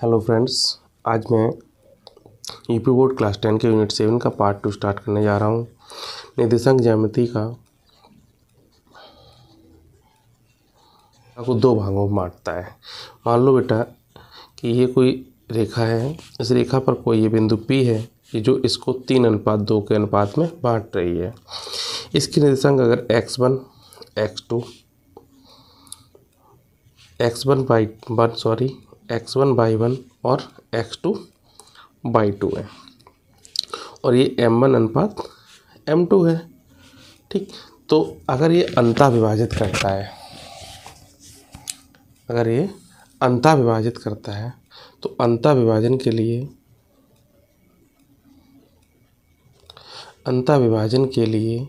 Hello friends, आज मैं UP board class 10 के यूनिट 7 का पार्ट 2 स्टार्ट करने जा रहा हूँ। निर्देशांक ज्यामिति को दो भागों में बांटता है। मान लो बेटा कि ये कोई रेखा है, इस रेखा पर कोई ये बिंदु P है कि जो इसको 3:2 के अनुपात में बांट रही है। इसके निर्देशांक अगर x1 by 1 और x2/2 है और ये m1:m2 है। ठीक, तो अगर ये अंतः विभाजित करता है, तो अंतः विभाजन के लिए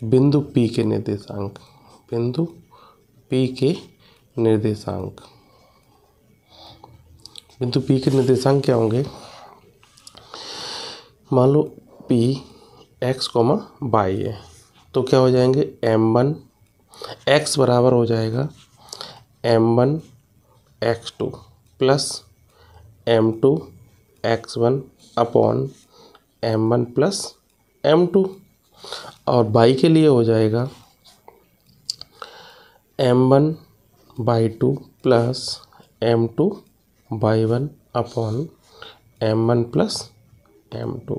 बिंदु P के निर्देशांक क्या होंगे। मान लो P x, y है, तो क्या हो जाएंगे m1 x बराबर हो जाएगा m1 x2 plus m2 x1 upon m1 plus m2, और y के लिए हो जाएगा m1/2 plus m2/1 upon m1 plus m2।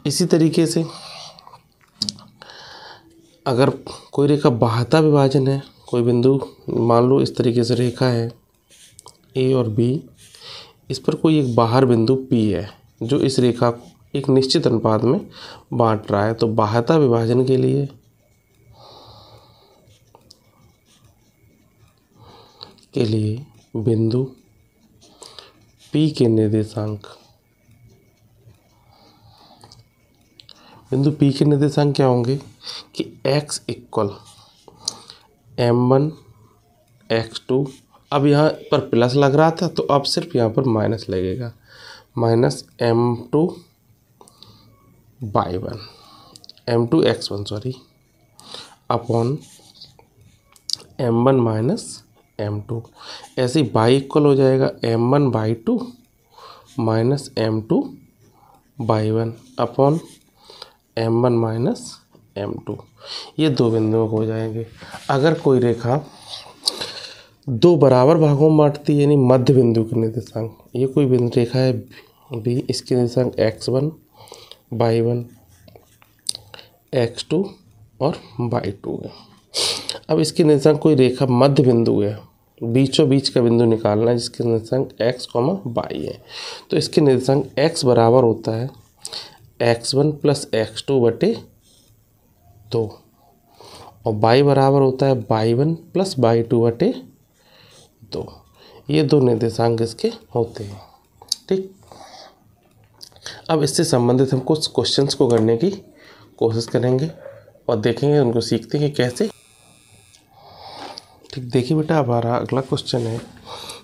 इसी तरीके से अगर कोई रेखा बाह्यता विभाजन है, कोई बिंदु मान लो इस तरीके से रेखा है A और B, इस पर कोई एक बाहर बिंदु P है जो इस रेखा को एक निश्चित अनुपात में बांट रहा है, तो बाह्यता विभाजन के लिए बिंदु P के निर्देशांक क्या होंगे कि x इक्वल m1 x2, अब यहाँ पर प्लस लग रहा था तो अब सिर्फ यहाँ पर माइनस लगेगा, minus m2 x1 upon m1 minus m2। ऐसे ही y इक्वल हो जाएगा m1/2 minus m2/1 upon m1 minus m2। ये दो बिंदुओं को हो जाएंगे। अगर कोई रेखा दो बराबर भागों में बांटती है, यानी मध्य बिंदु के निर्देशांक, ये कोई बिंदु रेखा है B, इसके निर्देशांक x1/1 x2 और y2 है। अब इसके निर्देशांक कोई रेखा मध्य बिंदु है, बीचों बीच का बिंदु निकालना है जिसके निर्देशांक x, y है, तो इसके निर्देशांक x बराबर होता है x1 प्लस x2/2 और y बराबर होता है y1 प्लस y2/2। ये दो निर्देशांक इसके होते हैं। ठीक, अब इससे संबंधित हम कुछ क्वेश्चंस को करने की कोशिश करेंगे और देखेंगे, उनको सीखते हैं कि कैसे। ठीक, देखिए बेटा, हमारा अगला क्वेश्चन है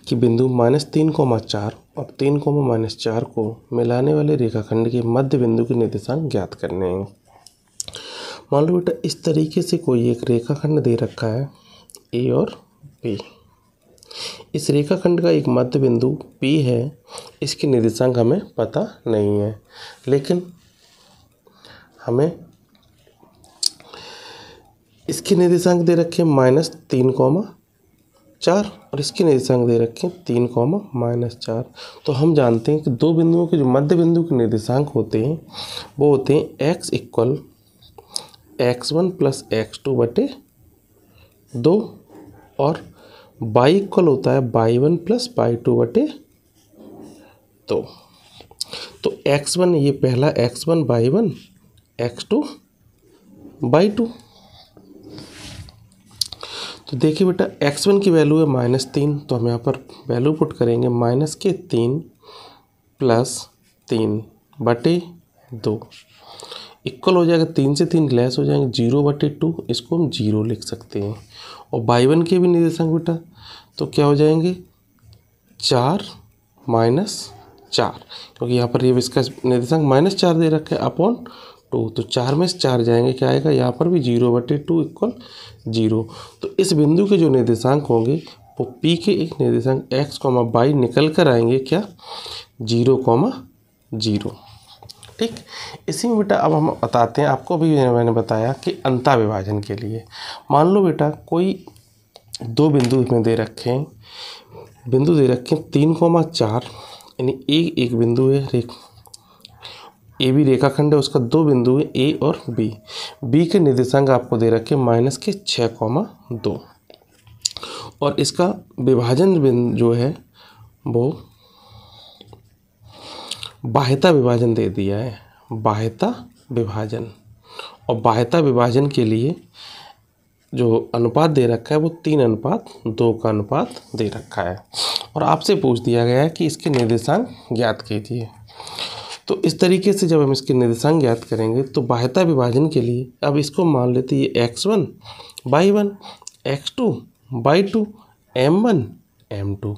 कि बिंदु -3,4 और 3,-4 को मिलाने वाले रेखाखंड के मध्य बिंदु के निर्देशांक ज्ञात करने हैं। मान लो बेटा इस तरीके से कोई एक रेखाखंड दे रखा है A और B। इस रेखाखंड का एक मध्य बिंदु P है, इसके निर्देशांक हमें पता नहीं है, लेकिन हमें इसके निर्देशांक दे रखे -3,4 और इसके निर्देशांक दे रखे 3,-4। तो हम जानते हैं कि दो बिंदुओं के जो मध्य बिंदु के निर्देशांक होते हैं वो होते हैं x equal x1 plus x2/2 और y इक्वल होता है y1 प्लस y2/2। तो x1 ये पहला x1/1 x2/2। तो देखिए बेटा x1 की वैल्यू है -3, तो हम यहाँ पर वैल्यू पुट करेंगे -3 प्लस 3/2 इक्वल हो जाएगा 3 से 3 लेस हो जाएंगे 0/2, इसको हम 0 लिख सकते हैं। और y1 के भी निर्देशांक बेटा तो क्या हो जाएंगे 4 - 4, क्योंकि यहाँ पर ये इसका निर्देशांक -4 दे रखा है अपॉन 2, तो 4 में से 4 जाएंगे, क्या आएगा यहाँ पर भी 0/2 इक्वल 0। तो इस बिंदु के जो निर्देशांक होंगे वो p के एक निर्देशांक x, y निकल कर आएंगे क्या 0,0। ठीक। इसी में बेटा अब हम बताते हैं, आपको भी मैंने बताया कि अंता विभाजन के लिए मान लो बेटा कोई दो बिंदु इसमें दे रखे हैं, 3,4, यानी एक बिंदु है, ए बी रेखाखंड है, उसका दो बिंदु है ए और बी के निर्देशांक आपको दे रखे -6,2 और इसका विभाजन बिंदु जो है वो बाह्यता विभाजन दे दिया है, बाह्यता विभाजन। और बाह्यता विभाजन के लिए जो अनुपात दे रखा है वो 3:2 का अनुपात दे रखा है और आपसे पूछ दिया गया है कि इसके निर्देशांक ज्ञात कीजिए। तो इस तरीके से जब हम इसके निर्देशांक ज्ञात करेंगे तो बाह्यता विभाजन के लिए अब इसको मान लेते हैं ये x1 y1 x2 y2 m1 m2।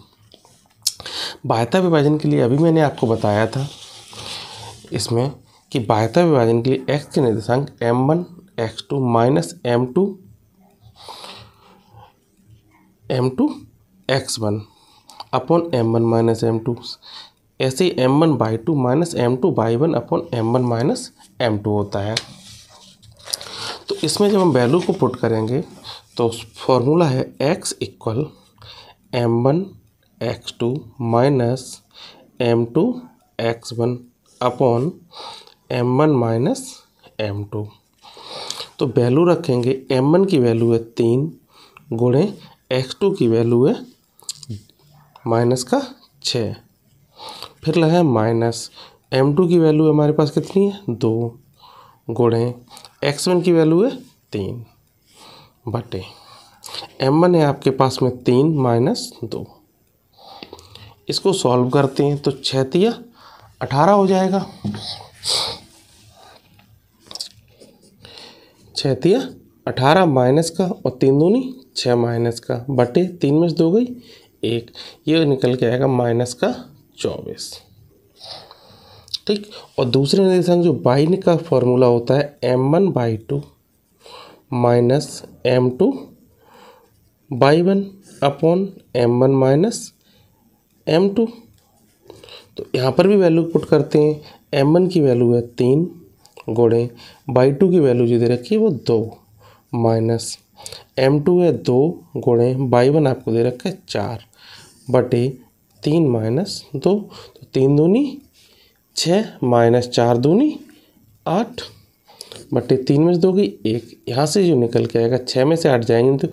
बाह्यता विभाजन के लिए अभी मैंने आपको बताया था इसमें कि बाह्यता विभाजन के लिए x के निर्देशांक m1 x2 minus m2 x1 upon m1 minus m2, ऐसे ही m1/2 minus m2/1 upon m1 minus m2 होता है। तो इसमें जब हम वैल्यू को पुट करेंगे तो फॉर्मूला है x equal m1 x2 minus m2 x1 upon m1 minus m2। तो वैल्यू रखेंगे, m1 की वैल्यू है 3 गुणे x2 की वैल्यू है -6, फिर लगा माइनस m2 की वैल्यू हमारे पास कितनी है 2 गुणे x1 की वैल्यू है 3 बटे m1 है आपके पास में 3 माइनस 2। इसको सॉल्व करते हैं तो 6×3 = 18 हो जाएगा, 6×3 = 18 माइनस का और 3×2 = 6 माइनस का बटे 3 में से 2 गई 1, ये निकल के आएगा -24। ठीक। और दूसरे निर्देशांक जो y का फॉर्मूला होता है m1/2 minus m2/1 upon m1 minus m2। तो यहाँ पर भी वैल्यू पुट करते हैं, m1 की वैल्यू है 3 गुणे y2 की वैल्यू जो दे रखी है वो 2 माइनस m2 है 2 गुणे y1 आपको दे रखा है 4 बटे 3 माइनस 2, तो 3×2 = 6 माइनस 4×2 = 8 बटे 3 में से 2 गई 1। यहाँ से जो निकल के आएगा 6 में से 8 जाएंगे तो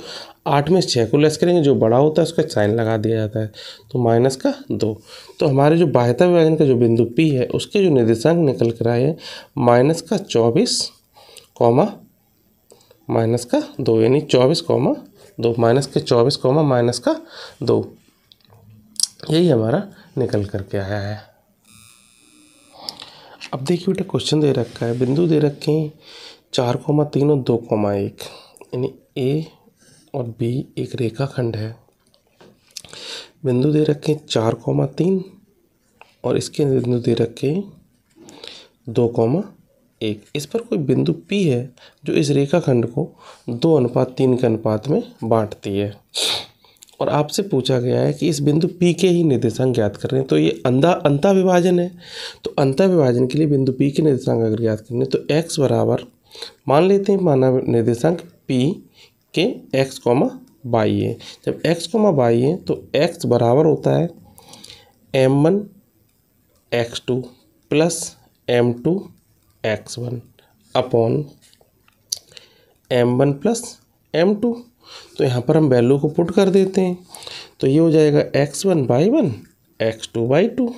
8 में से 6 को लेस करेंगे, जो बड़ा होता है उसका साइन लगा दिया जाता है, तो -2। तो हमारे जो बाह्यता विभाजन का जो बिंदु P है उसके जो निर्देशांक निकल कर आए हैं -24, -2, यानी 24,2 -24, यही हमारा निकल करके आया है। अब देखिए बेटा क्वेश्चन दे रखा है, बिंदु दे रखे हैं 4,3 और 2,1, यानी ए और बी एक रेखाखंड है। बिंदु दे रखे हैं 4,3 और इसके बिंदु दे रखे हैं 2,1। इस पर कोई बिंदु P है जो इस रेखाखंड को 2:3 के अनुपात में बांटती है और आपसे पूछा गया है कि इस बिंदु P के ही निर्देशांक ज्ञात कर रहे हैं। तो ये अंता विभाजन है, तो अंता विभाजन के लिए बिंदु P के निर्देशांक अगर ज्ञात करने तो x बराबर मान लेते हैं, माना निर्देशांक P के x, y है। जब x, y है तो x बराबर होता है m1 x2 plus m2 x1 upon m1 plus m2। तो यहाँ पर हम वैल्यू को पुट कर देते हैं, तो ये हो जाएगा x1 y1 x2 y2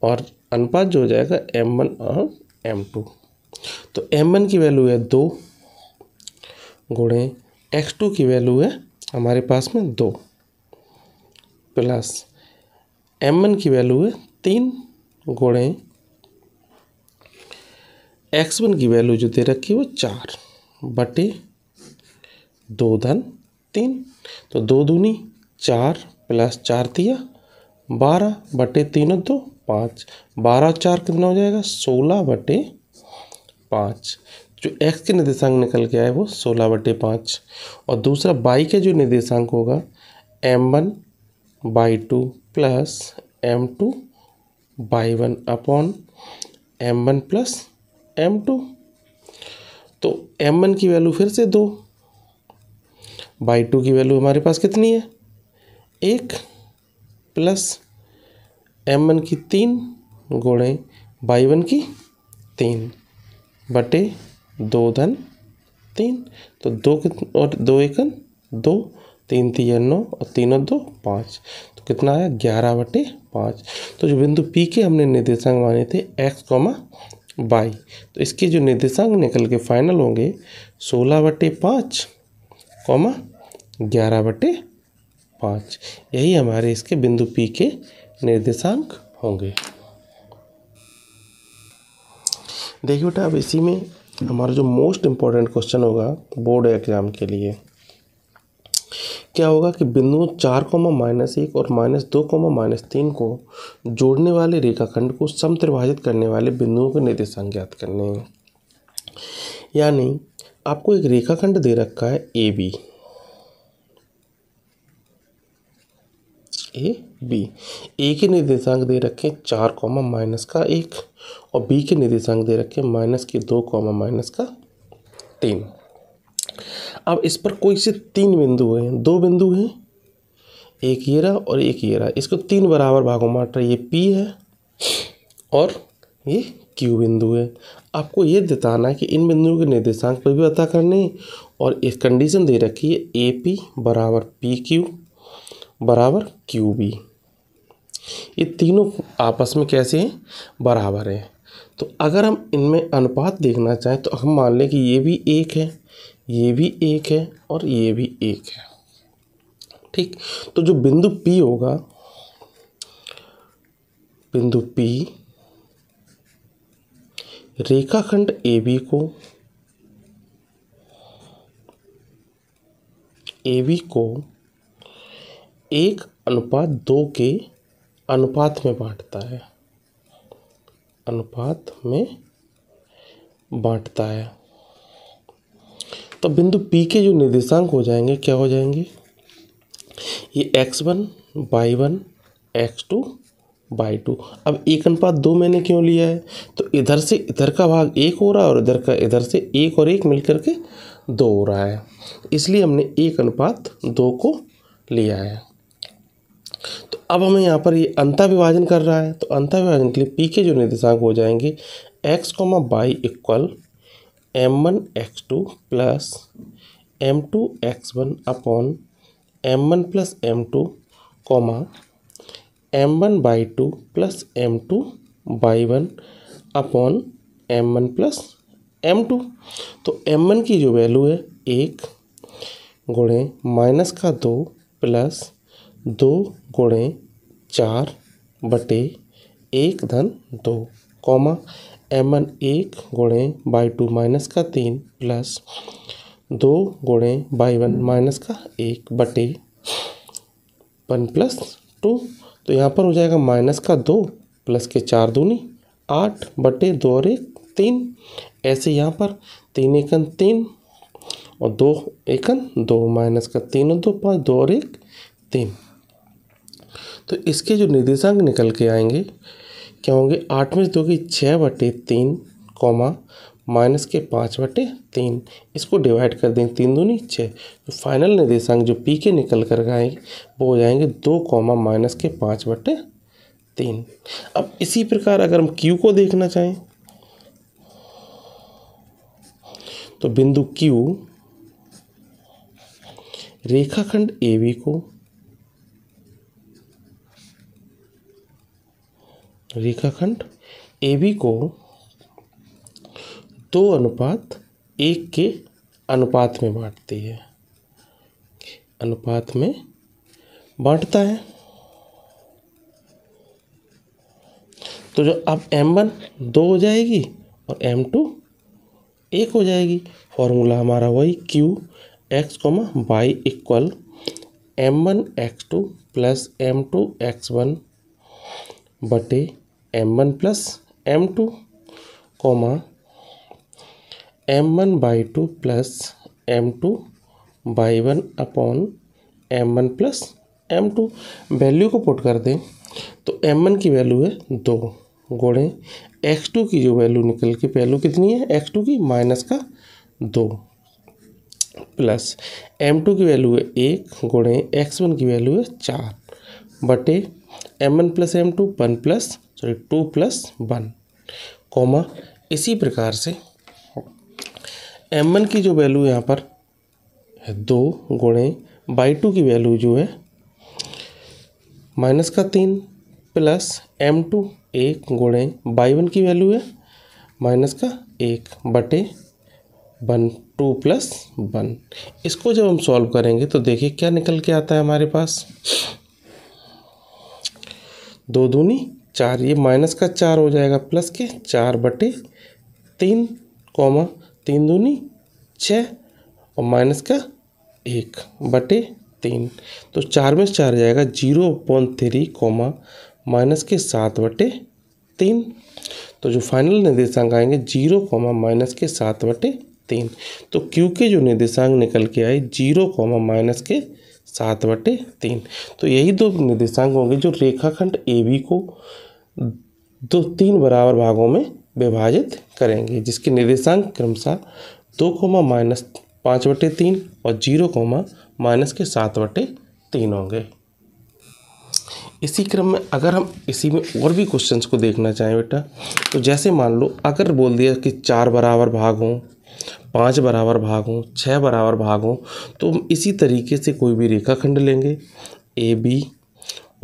और अनुपात जो हो जाएगा m1 और m2। तो m1 की वैल्यू है 2 गुणे x2 की वैल्यू है हमारे पास में 2 प्लस m1 की वैल्यू है 3 गुणे x1 की वैल्यू जो दे रखी है वो 4 बटे 2 धन 3। तो 2×2 = 4 प्लस 4×3 = 12 बटे 3 और 2 5, 12 और 4 कितना हो जाएगा 16 बटे 5। जो x के निर्देशांक निकल के आए वो 16 बटे 5 और दूसरा y के जो निर्देशांक होगा m1/2 plus m2/1 upon m1 plus m2। तो m1 की वैल्यू फिर से 2, बाई 2 की वैल्यू हमारे पास कितनी है 1, प्लस m1 की 3 गुणे बाई 1 की 3 बटे 2 धन 3। तो 2 और 2 एकन 2, 3 3 9 और 3 और 2 5, तो कितना आया 11/5। तो जो बिंदु P के हमने निर्देशांक माने थे x, y, तो इसके जो निर्देशांक निकल के फाइनल होंगे 16/5, 11/5। यही हमारे इसके बिंदु P के निर्देशांक होंगे। देखिए बेटा, अब इसी में हमारा जो मोस्ट इम्पॉर्टेंट क्वेश्चन होगा बोर्ड एग्जाम के लिए क्या होगा कि बिंदुओं 4,-1 और -2,-3 को जोड़ने वाले रेखाखंड को समत्रिभाजित करने वाले बिंदुओं के निर्देशांक ज्ञात करने हैं। यानी आपको एक रेखाखंड दे रखा है ए बी, ए के निर्देशांक दे रखे 4, -1 और बी के निर्देशांक दे रखे -2, -3। अब इस पर कोई से 3 बिंदु हैं, 2 बिंदु हैं, एक ये रहा और एक ये रहा। इसको 3 बराबर भागों में बांट रहा है। ये P है और ये Q बिंदु है। आपको ये बताना है कि इन बिंदुओं के निर्देशांक पर भी पता करने और एक कंडीशन दे रखी है AP बराबर PQ बराबर QB। ये तीनों आपस में कैसे हैं बराबर हैं। तो अगर हम इनमें अनुपात देखना चाहें तो हम मान लें कि ये भी 1 है, ये भी 1 है और ये भी 1 है। ठीक, तो जो बिंदु P होगा, बिंदु P रेखाखंड AB को 1:2 के अनुपात में बांटता है, तो बिंदु P के जो निर्देशांक हो जाएंगे क्या हो जाएंगे, ये x1 y1 x2 y2। अब 1:2 मैंने क्यों लिया है, तो इधर से इधर का भाग 1 हो रहा है और इधर से 1 और 1 मिलकर के 2 हो रहा है, इसलिए हमने 1:2 को लिया है। तो अब हमें यहाँ पर ये अंतर विभाजन कर रहा है, तो अंतर विभाजन के लिए P के जो निर्देशांक हो जाएंगे x, y equal m1 x2 plus m2 x1 upon m1 plus m2 m1/2 plus m2/1 upon m1 plus m2। तो m1 की जो वैल्यू है 1 गुणे -2 प्लस 2 गुणे 4 बटे 1 धन 2, m1 1 गुणे y2 -3 प्लस 2 गुणे y1 -1 बटे 1 प्लस 2। तो यहाँ पर हो जाएगा -2 प्लस के 4 दूनी 8 बटे 2 और 1 3। ऐसे यहाँ पर 3 एकन 3 और 2 एकन 2, -3 और 2 5, 2 और 1 3। तो इसके जो निर्देशांक निकल के आएंगे क्या होंगे, 8 में 2 की 6/3 -5/3। इसको डिवाइड कर दें 3 दूनी 6। तो फाइनल निर्देशांक जो P के निकल कर आएंगे वो हो जाएंगे 2, -5/3। अब इसी प्रकार अगर हम Q को देखना चाहें तो बिंदु Q रेखाखंड AB को 2:1 के अनुपात में बांटता है। तो जो अब m1 2 हो जाएगी और m2 1 हो जाएगी। फॉर्मूला हमारा वही Q x, y equal m1 x2 plus m2 x1 बटे m1 plus m2 m1/2 plus m2/1 upon m1 plus m2। Value को पुट कर दें तो m1 की वैल्यू है 2 गुणे x2 की जो वैल्यू निकल के वैल्यू कितनी है x2 की -2 प्लस m2 की वैल्यू है 1 गुणे x1 की वैल्यू है 4 बटे m1 plus m2 2 plus 1 comma इसी प्रकार से m1 की जो वैल्यू यहाँ पर है 2 गुणे y2 की वैल्यू जो है -3 प्लस m2 1 गुणे y1 की वैल्यू है -1 बटे 2 प्लस 1। इसको जब हम सॉल्व करेंगे तो देखिए क्या निकल के आता है हमारे पास, 2 दूनी 4, ये -4 हो जाएगा प्लस के 4 बटे 3 कॉमा 3 दूनी 6 और -1 बटे 3, तो 4 में 4 जाएगा 0/3 कॉमा -7 बटे 3। तो जो फाइनल निर्देशांक आएंगे 0 -7 बटे 3। तो क्यू के जो निर्देशांक निकल के आए 0 -7 बटे 3। तो यही दो निर्देशांक होंगे जो रेखाखंड AB को 3 बराबर भागों में विभाजित करेंगे, जिसके निर्देशांक क्रमशः 2, -5 बटे 3 और 0, -7 बटे 3 होंगे। इसी क्रम में अगर हम इसी में और भी क्वेश्चंस को देखना चाहें बेटा, तो जैसे मान लो अगर बोल दिया कि 4 बराबर भाग हों, 5 बराबर भाग हों, 6 बराबर भाग हों, तो हम इसी तरीके से कोई भी रेखाखंड लेंगे AB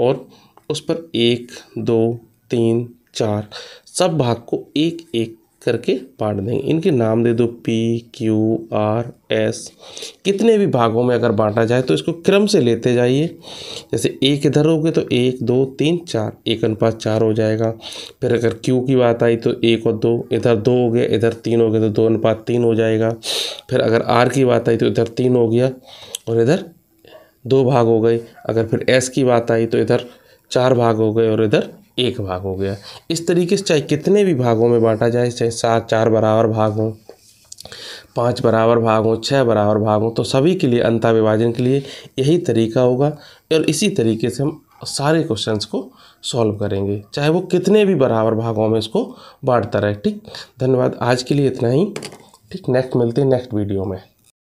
और उस पर 1, 2, 3, 4 सब भाग को एक एक करके बांट देंगे। इनके नाम दे दो P, Q, R, S। कितने भी भागों में अगर बांटा जाए तो इसको क्रम से लेते जाइए। जैसे 1 इधर हो गए तो 1, 2, 3, 4, 1:4 हो जाएगा। फिर अगर Q की बात आई तो 1 और 2, इधर 2 हो गए, इधर 3 हो गए तो 2:3 हो जाएगा। फिर अगर R की बात आई तो इधर 3 हो गया और इधर 2 भाग हो गए। अगर फिर S की बात आई तो इधर 4 भाग हो गए और इधर 1 भाग हो गया। इस तरीके से चाहे कितने भी भागों में बांटा जाए, चाहे 4 बराबर भाग हों, 5 बराबर भाग हों, 6 बराबर भाग हों, तो सभी के लिए अंतः विभाजन के लिए यही तरीका होगा और इसी तरीके से हम सारे क्वेश्चंस को सॉल्व करेंगे, चाहे वो कितने भी बराबर भागों में इसको बांटता रहे। ठीक, धन्यवाद। आज के लिए इतना ही। ठीक, नेक्स्ट मिलते हैं नेक्स्ट वीडियो में।